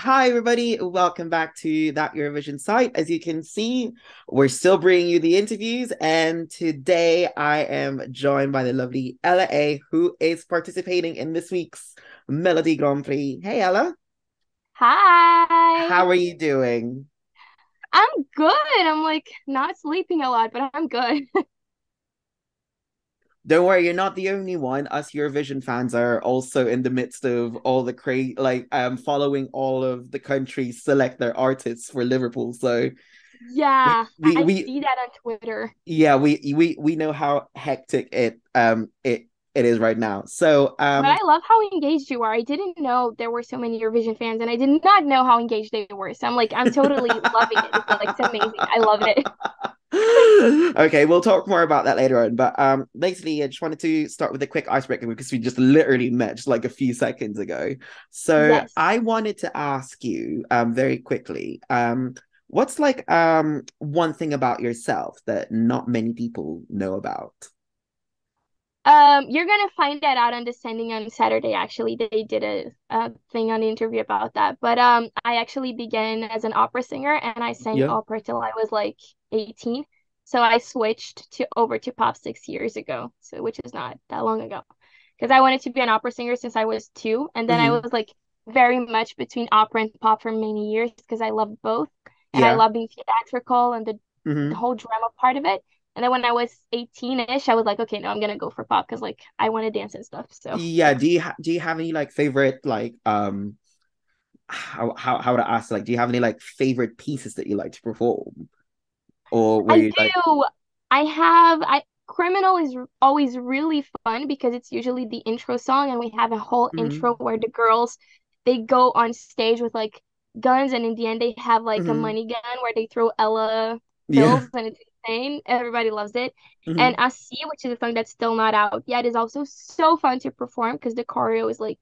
Hi, everybody. Welcome back to that Eurovision site. As you can see, we're still bringing you the interviews. And today I am joined by the lovely Ella A, who is participating in this week's Melodi Grand Prix. Hey, Ella. Hi. How are you doing? I'm good. I'm like not sleeping a lot, but I'm good. Don't worry, you're not the only one. Us Eurovision fans are also in the midst of all the following all of the countries select their artists for Liverpool. So we Yeah, we I we see that on Twitter. yeah, we know how hectic it is right now. So But I love how engaged you are. I didn't know there were so many Eurovision fans, and I did not know how engaged they were. So I'm totally loving it. It's amazing. I love it. Okay, we'll talk more about that later on. But basically, I just wanted to start with a quick icebreaker because we just literally met just like a few seconds ago. So Yes. I wanted to ask you very quickly, what's like one thing about yourself that not many people know about? You're gonna find that out on Descending on Saturday. Actually, they did a thing on the interview about that. But I actually began as an opera singer, and I sang Yeah. opera till I was like 18. So I switched to over to pop 6 years ago, so which is not that long ago, because I wanted to be an opera singer since I was two, and then I Hmm. was like very much between opera and pop for many years because I loved both, and I Yeah. love being theatrical and the Hmm. whole drama part of it. And then when I was 18-ish, I was like, okay, no, I'm gonna go for pop because like I want to dance and stuff. So Yeah. yeah. Do you have any like favorite like how would I ask, like, do you have any like favorite pieces that you like to perform, or where I you like? do. I Criminal is always really fun because it's usually the intro song and we have a whole intro Hmm. where the girls they go on stage with like guns and in the end they have like a Hmm. money gun where they throw Ella Yeah. bills and it's insane. Everybody loves it. And Hmm. Asi, which is a song that's still not out yet, is also so fun to perform because the choreo is like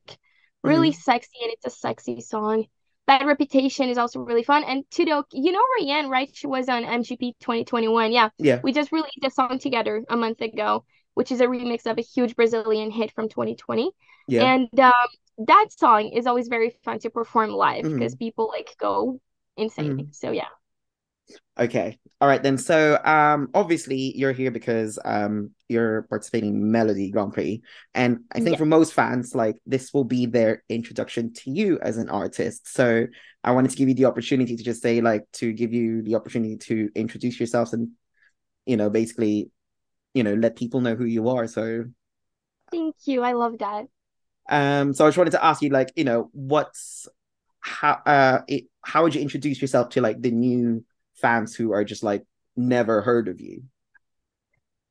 really Hmm. sexy and it's a sexy song. Bad Reputation is also really fun. And Tudor, you know Rianne, right? She was on MGP 2021. Yeah, Yeah. we just released a song together a month ago, which is a remix of a huge Brazilian hit from 2020. Yeah. And that song is always very fun to perform live because Hmm. people like go insane. Hmm. So yeah. Okay. All right then. So obviously you're here because you're participating in Melody Grand Prix. And I think Yeah. for most fans, like this will be their introduction to you as an artist. So I wanted to give you the opportunity to just say, like, to give you the opportunity to introduce yourselves and, basically, let people know who you are. So Thank you. I love that. so I just wanted to ask you, like, what's how would you introduce yourself to like the new fans who are just like never heard of you?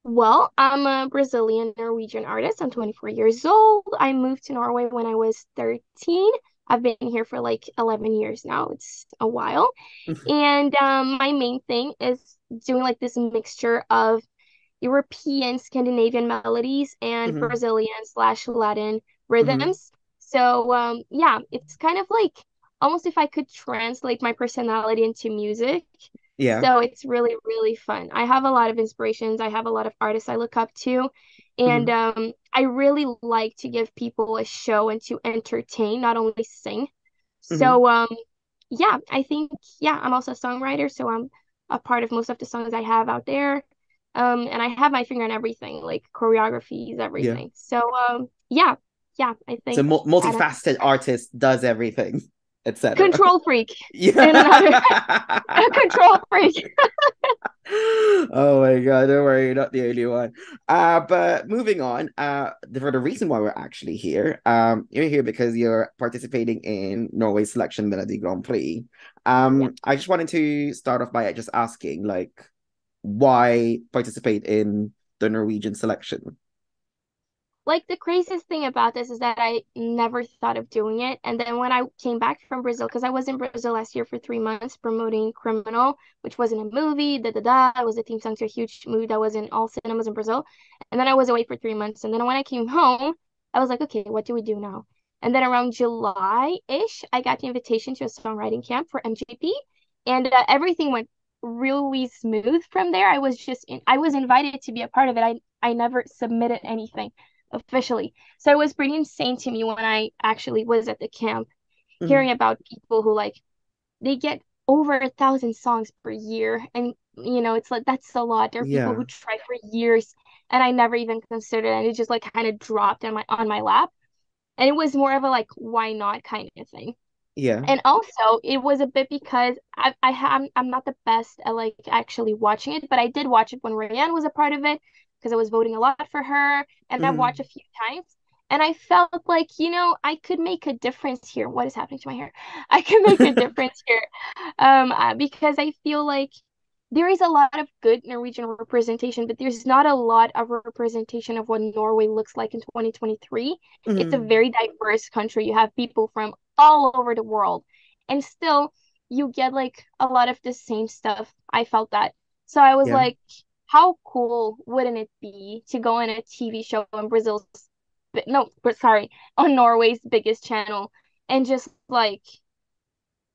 Well, I'm a Brazilian Norwegian artist. I'm 24 years old. I moved to Norway when I was 13. I've been here for like 11 years now. It's a while. And my main thing is doing like this mixture of European Scandinavian melodies and Hmm. Brazilian slash Latin Hmm. rhythms. So yeah, it's kind of like almost if I could translate my personality into music. Yeah. So it's really, really fun. I have a lot of inspirations. I have a lot of artists I look up to. And Hmm. I really like to give people a show and to entertain, not only sing. Hmm. So yeah, I think yeah, I'm also a songwriter, so I'm a part of most of the songs I have out there. And I have my finger on everything, like choreographies, Yeah. everything. So yeah, yeah, I So think that multifaceted artist does everything, etc. control freak in another Yeah. a control freak. Oh my God, don't worry, you're not the only one. But moving on, for the reason why we're actually here, you're here because you're participating in Norway's selection Melodi Grand Prix. Yeah. I just wanted to start off by just asking, like, why participate in the Norwegian selection? Like the craziest thing about this is that I never thought of doing it. And then when I came back from Brazil, because I was in Brazil last year for 3 months promoting Criminal, which wasn't a movie, da da da. It was a theme song to a huge movie that was in all cinemas in Brazil. And then I was away for 3 months. And then when I came home, I was like, okay, what do we do now? And then around July-ish, I got the invitation to a songwriting camp for MGP. And everything went really smooth from there. I was invited to be a part of it. I never submitted anything officially. So it was pretty insane to me when I actually was at the camp. Mhm. hearing about people who like they get over 1,000 songs per year, and it's like that's a lot. There are people Yeah. who try for years, and I never even considered it, and it just like kind of dropped on my lap, and it was more of a like why not kind of thing. Yeah. And also, it was a bit because I'm not the best at like actually watching it, but I did watch it when Rayanne was a part of it because I was voting a lot for her, and I've watched Mhm. a few times, and I felt like, I could make a difference here. What is happening to my hair? I could make a difference here, because I feel like there is a lot of good Norwegian representation, but there's not a lot of representation of what Norway looks like in 2023. It's a Mhm. very diverse country. You have people from all over the world, and still you get like a lot of the same stuff. I felt that. So I was Yeah. like, how cool wouldn't it be to go on a TV show on no, but sorry, on Norway's biggest channel and just like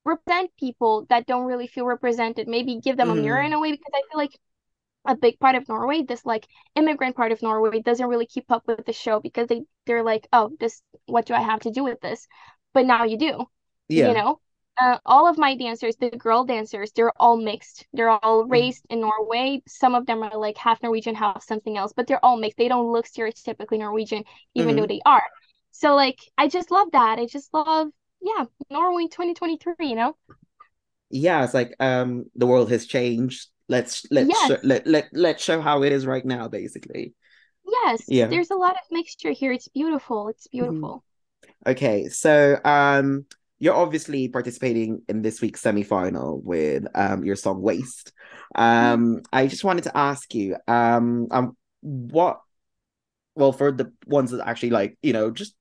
represent people that don't really feel represented. Maybe give them a mirror in Mhm. a way because I feel like a big part of Norway, this like immigrant part of Norway doesn't really keep up with the show because they're like, oh, this what do I have to do with this? But now you do, you Yeah. know. All of my dancers, the girl dancers, they're all mixed. They're all Mhm. raised in Norway. Some of them are like half Norwegian, half something else, but they're all mixed. They don't look stereotypically Norwegian, even though Mhm. they are. So like, I just love that. I just love, yeah, Norway 2023, you know? Yeah, it's like the world has changed. Yes. Let's show how it is right now, basically. Yes, Yeah. there's a lot of mixture here. It's beautiful. It's Mhm. beautiful. Okay, so you're obviously participating in this week's semi-final with your song Waste. Mhm. I just wanted to ask you, what well, for the ones that actually like, just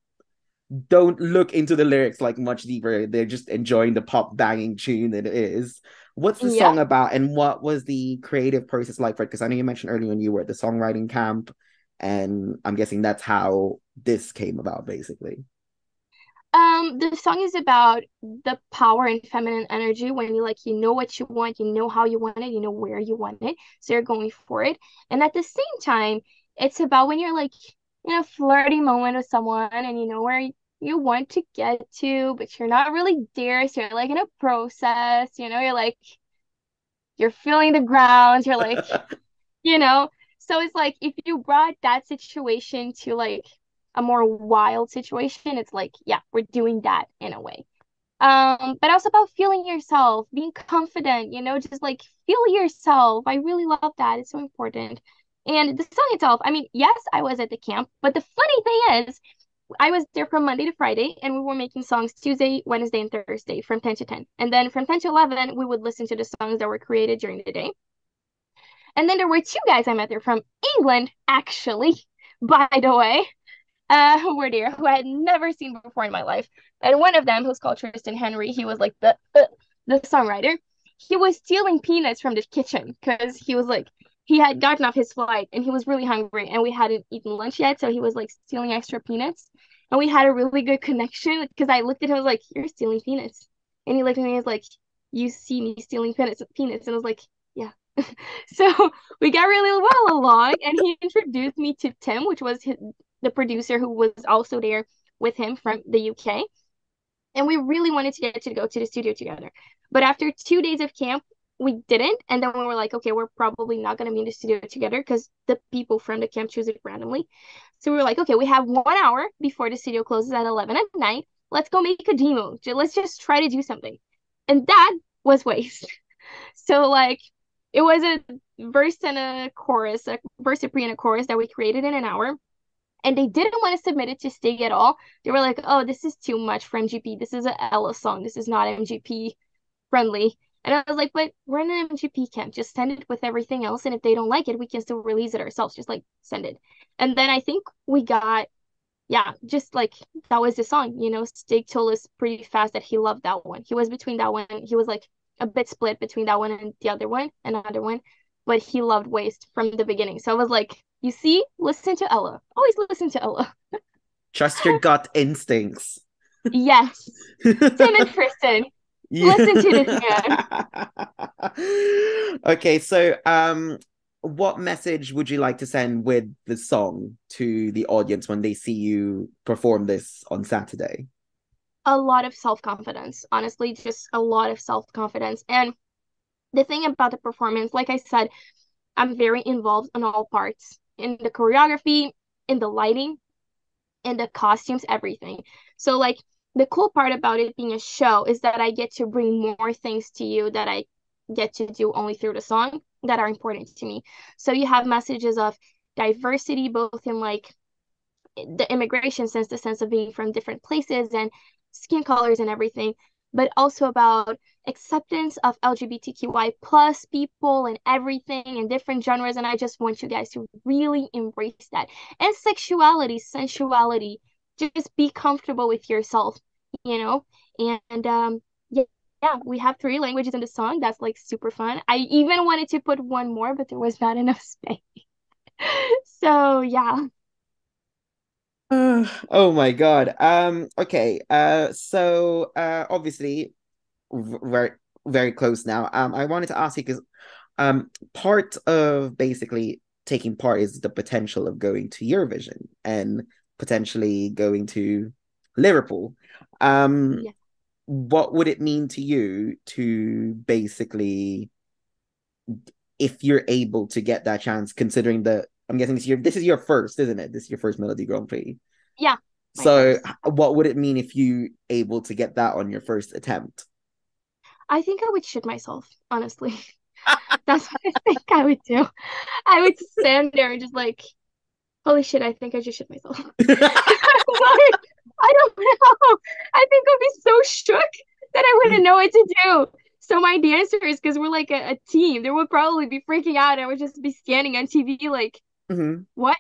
don't look into the lyrics like much deeper. They're just enjoying the pop banging tune that it is. What's the Yeah. song about, and what was the creative process like for it? Because I know you mentioned earlier when you were at the songwriting camp, and I'm guessing that's how this came about, basically. The song is about the power and feminine energy when you like, you know what you want, you know how you want it, you know where you want it, so you're going for it. And at the same time, it's about when you're like in a flirty moment with someone and you know where you want to get to, but you're not really there. So you're like in a process, you're like you're feeling the ground, you're like you know? So it's like if you brought that situation to like a more wild situation, it's like, yeah, we're doing that in a way. But also about feeling yourself, being confident, just like feel yourself. I really love that. It's so important. And the song itself, I mean, yes, I was at the camp, but the funny thing is, I was there from Monday to Friday, and we were making songs Tuesday, Wednesday, and Thursday from 10 to 10. And then from 10 to 11, we would listen to the songs that were created during the day. And then there were two guys I met there from England, actually, by the way, who were there, who I had never seen before in my life. And one of them, who's called Tristan Henry, he was like the songwriter. He was stealing peanuts from the kitchen because he was like, he had gotten off his flight and he was really hungry and we hadn't eaten lunch yet. So he was like stealing extra peanuts. And we had a really good connection because I looked at him, I was like, you're stealing peanuts. And he looked at me and was like, you see me stealing peanuts. And I was like, yeah. So we got really well along, and he introduced me to Tim, which was the producer who was also there with him from the UK. And we really wanted to get to go to the studio together. But after 2 days of camp, we didn't. And then we were like, okay, we're probably not going to be in the studio together because the people from the camp choose it randomly. So we were like, okay, we have 1 hour before the studio closes at 11 at night. Let's go make a demo. Let's just try to do something. And that was Waste. So like it was a verse and a chorus, a verse, a pre, and a chorus that we created in an hour. And they didn't want to submit it to Stig at all. They were like, "Oh, this is too much for MGP. This is a Ella song. This is not MGP friendly." And I was like, "But we're in an MGP camp. Just send it with everything else. And if they don't like it, we can still release it ourselves. Just like send it." And then I think we got, yeah, just like that was the song. Stig told us pretty fast that he loved that one. He was between that one. He was like a bit split between that one and the other one, another one, but he loved Waste from the beginning. So I was like, you see, listen to Ella. Always listen to Ella. Trust your gut instincts. Yes. Tim and Tristan, listen to this man. Yeah. Okay, so what message would you like to send with the song to the audience when they see you perform this on Saturday? a lot of self-confidence, honestly, just a lot of self-confidence. And the thing about the performance, like I said, I'm very involved in all parts, in the choreography, in the lighting, in the costumes, everything. So like the cool part about it being a show is that I get to bring more things to you that I get to do only through the song that are important to me. So you have messages of diversity, both in like the immigration sense, the sense of being from different places and skin colors and everything, but also about acceptance of LGBTQI plus people and everything and different genres. And I just want you guys to really embrace that. And sexuality, sensuality, just be comfortable with yourself, you know? And yeah, yeah, we have three languages in the song. That's like super fun. I even wanted to put one more, but there was not enough space. So yeah. Oh my God. Okay. So obviously very very close now. I wanted to ask you because part of basically taking part is the potential of going to Eurovision and potentially going to Liverpool. Um, Yeah. what would it mean to you to basically, if you're able to get that chance, considering that I'm guessing this is your first, isn't it? This is your first Melodi Grand Prix. Yeah, my So first. what would it mean if you able to get that on your first attempt? I think I would shit myself, honestly. That's what I think I would do. I would stand there and just like, holy shit, I think I just shit myself. Like, I don't know. I think I'd be so shook that I wouldn't know what to do. So my dancers, because we're like a team, they would probably be freaking out. I would just be standing on TV like, Hmm. what?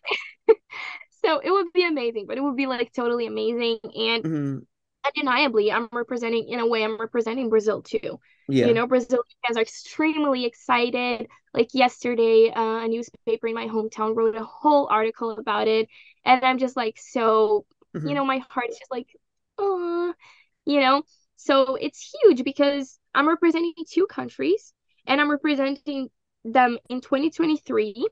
So it would be amazing, but it would be like totally amazing. And Hmm. undeniably, in a way, I'm representing Brazil too. You Yeah. know, Brazilians are extremely excited. Like yesterday, a newspaper in my hometown wrote a whole article about it. And I'm just like, so, Hmm. my heart's just like, oh, you know? So it's huge because I'm representing two countries and I'm representing them in 2023.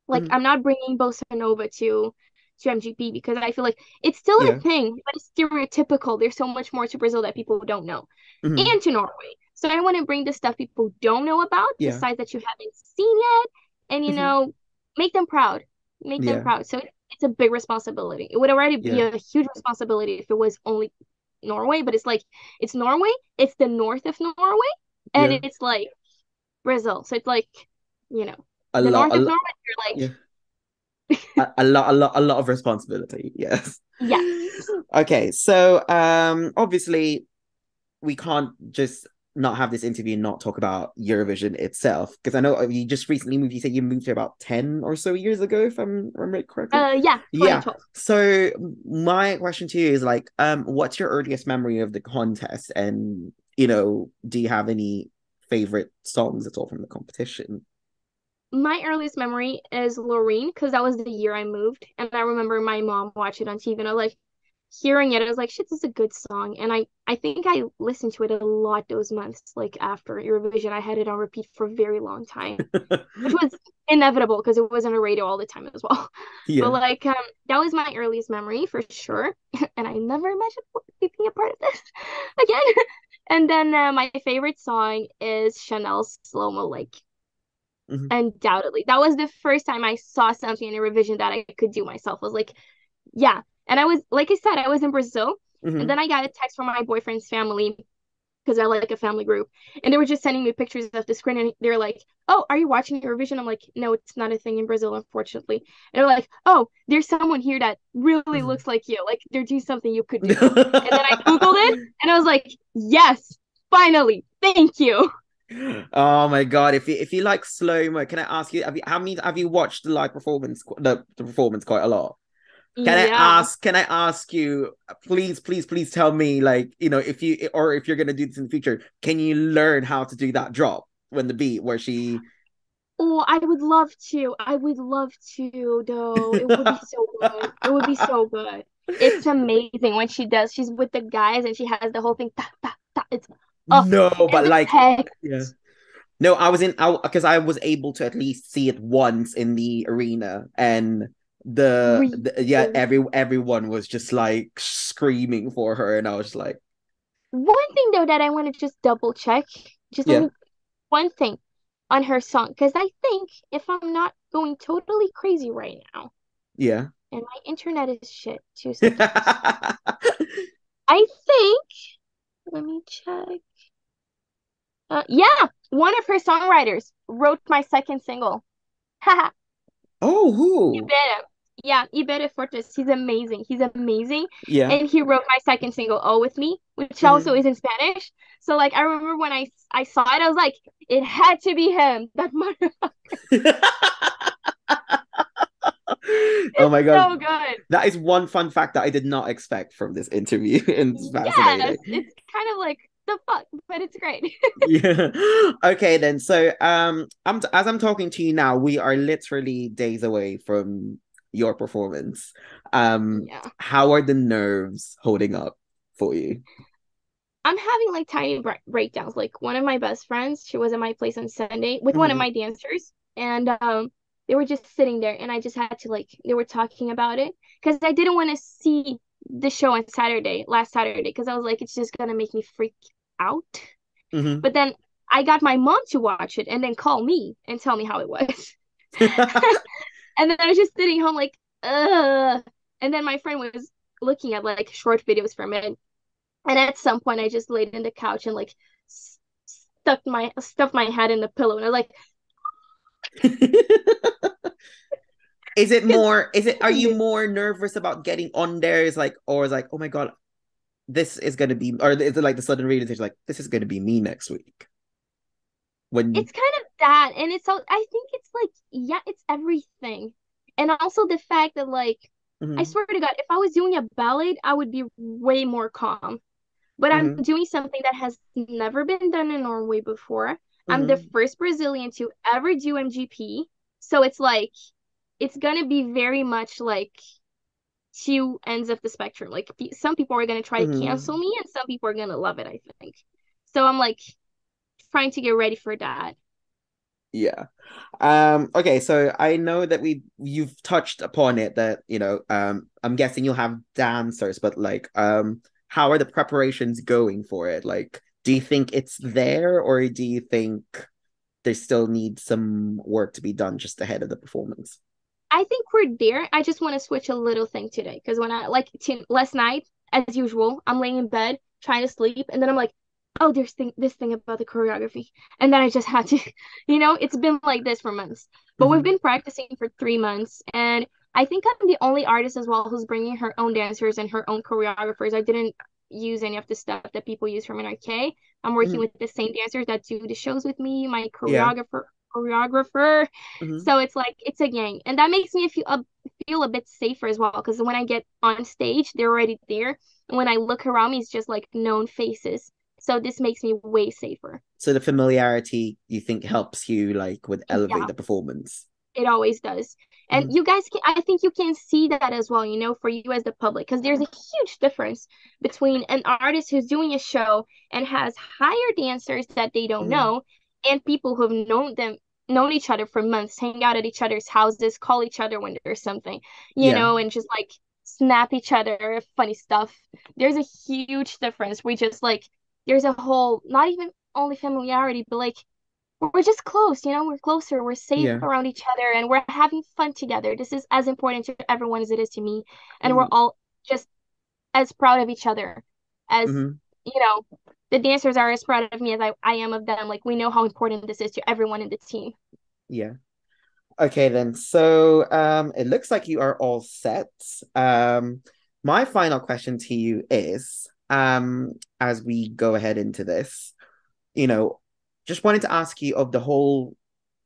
Like Hmm. I'm not bringing bossa nova to MGP because I feel like it's still a Yeah. thing, but it's stereotypical. There's so much more to Brazil that people don't know, Hmm. and to Norway. So I want to bring the stuff people don't know about, Yeah. besides that you haven't seen yet, and Hmm. make them proud, make them Yeah. proud. So it's a big responsibility. It would already be Yeah. a huge responsibility if it was only Norway, but it's like it's Norway, it's the north of Norway, and Yeah. it's like Brazil. So it's like, you know, A the lot, north a of lot, Norway, you're like, yeah. A lot of responsibility. Yes. yes. Okay, so obviously we can't just not have this interview and not talk about Eurovision itself because I know you just recently moved. You said you moved here about 10 or so years ago, if I'm remember correctly. Yeah, Yeah. 2012. So my question to you is like, what's your earliest memory of the contest, and do you have any favorite songs at all from the competition? My earliest memory is Loreen because that was the year I moved, and I remember my mom watching it on TV, and I was like hearing it. I was like, "Shit, this is a good song." And I think I listened to it a lot those months, like after Eurovision. I had it on repeat for a very long time, which was inevitable because it was on the radio all the time as well. But Yeah. like, that was my earliest memory for sure, and I never imagined being a part of this again. And then my favorite song is Chanel's Slow Mo, like Hmm. undoubtedly. That was the first time I saw something in a revision that I could do myself. I was like, yeah. And I was, like I said, I was in Brazil. And Hmm. then I got a text from my boyfriend's family because they're like a family group. And they were just sending me pictures of the screen. And they're like, oh, are you watching Eurovision? I'm like, no, it's not a thing in Brazil, unfortunately. And they're like, oh, there's someone here that really Hmm. looks like you. Like, they're doing something you could do. And then I Googled it and I was like, yes, finally. Thank you. Oh my God! If you like slow mo, can I ask you? Have you watched the live performance, the performance quite a lot? Can I Yeah. ask? Can I ask you? Please, please, please tell me, like, if you're gonna do this in the future, can you learn how to do that drop when the beat where she? Oh, I would love to. I would love to, though. It would be so good. It would be so good. It's amazing when she does. She's with the guys and she has the whole thing. Ta, ta, ta. It's No, and but the like, yeah. text. No, I was in, because I was able to at least see it once in the arena, and Yeah, Ridiculous. everyone was just like screaming for her, and I was just like, One thing though that I want to just double check, just yeah, only one thing on her song, because I think if I'm not going totally crazy right now, yeah. and my internet is shit, 2 seconds. I think, let me check. Yeah, one of her songwriters wrote my second single. Haha, Oh, who? Ibera. Yeah, Ibera Fortes. He's amazing. He's amazing. Yeah. And he wrote my second single, Oh With Me, which also Mhm. is in Spanish. So like I remember when I saw it, I was like, it had to be him. That mother Oh is my God. so good. That is one fun fact that I did not expect from this interview. And it's Yes, fascinating. it's kind of like the fuck, but it's great. Yeah. Okay then. So as I'm talking to you now, we are literally days away from your performance. Yeah. How are the nerves holding up for you? I'm having like tiny breakdowns. Like one of my best friends, she was at my place on Sunday with one of Hmm. my dancers, and they were just sitting there, and I just had to like they were talking about it because I didn't want to see the show on Saturday, last Saturday, because I was like, it's just gonna make me freak out. Hmm. But then I got my mom to watch it and then call me and tell me how it was, and then I was just sitting home like, ugh. And then my friend was looking at like short videos from it, and at some point, I just laid in the couch and like stuffed my head in the pillow, and I was like, because are you more nervous about getting on there? Is like, or is like, oh my God, this is gonna be, or is it like the sudden realization, like, this is gonna be me next week? When it's kind of that, and it's all. I think it's like, yeah, it's everything, and also the fact that like, I Mhm, swear to God, if I was doing a ballad, I would be way more calm. But I'm mhm, doing something that has never been done in Norway before. I'm the mhm, first Brazilian to ever do MGP, so it's like, it's gonna be very much like two ends of the spectrum. Like some people are gonna try to cancel mhm. me, and some people are gonna love it, I think. So I'm like trying to get ready for that. Yeah. Okay, so I know that you've touched upon it that, I'm guessing you'll have dancers, but like, how are the preparations going for it? Like, do you think it's there, or do you think there still needs some work to be done just ahead of the performance? I think we're there. I just want to switch a little thing today because when I like last night, as usual, I'm laying in bed trying to sleep, and then I'm like, oh, there's this thing about the choreography, and then I just had to, it's been like this for months, but we've Hmm. been practicing for 3 months, and I think I'm the only artist as well who's bringing her own dancers and her own choreographers. I didn't use any of the stuff that people use from NRK. I'm working Hmm. with the same dancers that do the shows with me, my Yeah. choreographer. Hmm. So it's like it's a gang, and that makes me feel a bit safer as well because when I get on stage, they're already there, and when I look around me, it's just like known faces. So this makes me way safer. So the familiarity you think helps you like with elevate Yeah, the performance. it always does. And Hmm. you guys can, I think you can see that as well, for you as the public, because there's a huge difference between an artist who's doing a show and has hired dancers that they don't Hmm. know and people who've known each other for months, hang out at each other's houses, call each other when there's something, Yeah. and just like snap each other funny stuff. There's a huge difference. We just like there's a whole not even only familiarity, but like we're just close, we're closer, we're safe Yeah. around each other, and we're having fun together. This is as important to everyone as it is to me. And we're Hmm. all just as proud of each other as, Hmm. you know, the dancers are as proud of me as I am of them. Like, we know how important this is to everyone in the team. Yeah. Okay then. So it looks like you are all set. My final question to you is, as we go ahead into this, you know, just wanted to ask you of the whole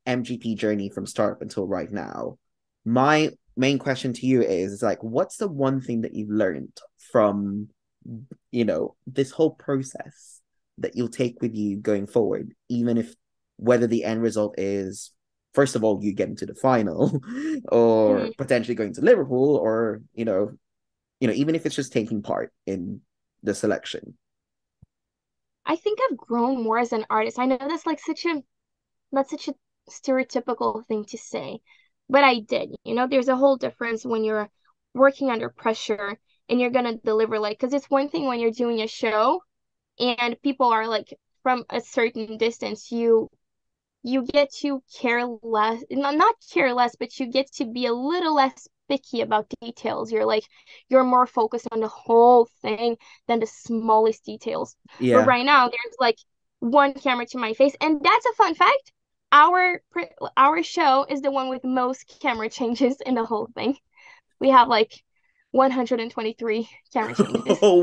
MGP journey from start up until right now. My main question to you is like, what's the one thing that you've learned from, this whole process that you'll take with you going forward, even if whether the end result is, first of all, you get into the final, or Mm. potentially going to Liverpool, or even if it's just taking part in the selection. I think I've grown more as an artist. I know that's such a stereotypical thing to say, but I did. You know, there's a whole difference when you're working under pressure and you're gonna deliver like, because it's one thing when you're doing a show and people are like from a certain distance, you get to care less, not care less, but you get to be a little less picky about details. You're more focused on the whole thing than the smallest details. But Yeah. right now, there's like one camera to my face, and that's a fun fact. Our show is the one with most camera changes in the whole thing. We have like 123 camera changes. Oh,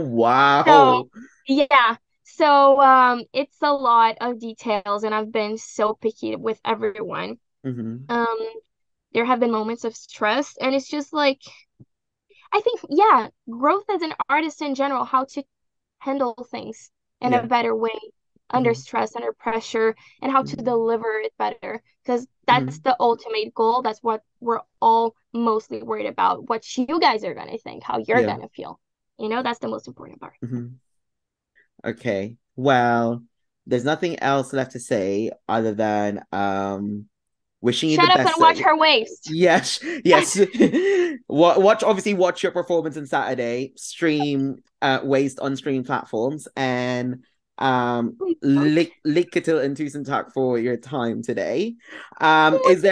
So wow. yeah. So it's a lot of details and I've been so picky with everyone. Hmm. Um there have been moments of stress and it's just like I think yeah, growth as an artist in general, how to handle things in a Yeah. better way under Hmm. stress, under pressure, and how to Hmm. deliver it better. Because that's Hmm. the ultimate goal. That's what we're all mostly worried about. What you guys are gonna think, how you're Yeah. gonna feel. You know, that's the most important part. Hmm. Okay. Well, there's nothing else left to say other than wishing you the Shut up and best. watch her waist. Yes, yes. Watch your performance on Saturday. Stream Waste on stream platforms and Please don't. Lycka and tusen tack for your time today. Oh, Is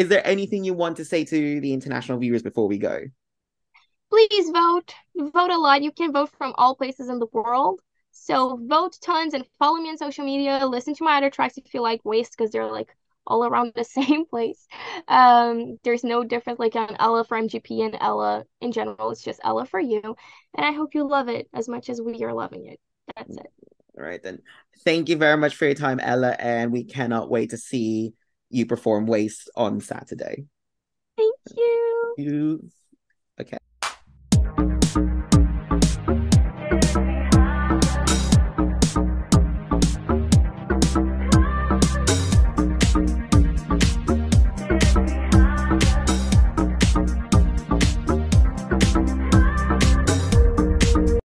there anything you want to say to the international viewers before we go? please vote. Vote a lot. You can vote from all places in the world. So vote tons and follow me on social media. Listen to my other tracks if you like Waste because they're like all around the same place. There's no difference like on Ella for MGP and Ella in general. It's just Ella for you. And I hope you love it as much as we are loving it. That's it. All right, then. Thank you very much for your time, Ella, and we cannot wait to see you perform Waste on Saturday. Thank you. You okay?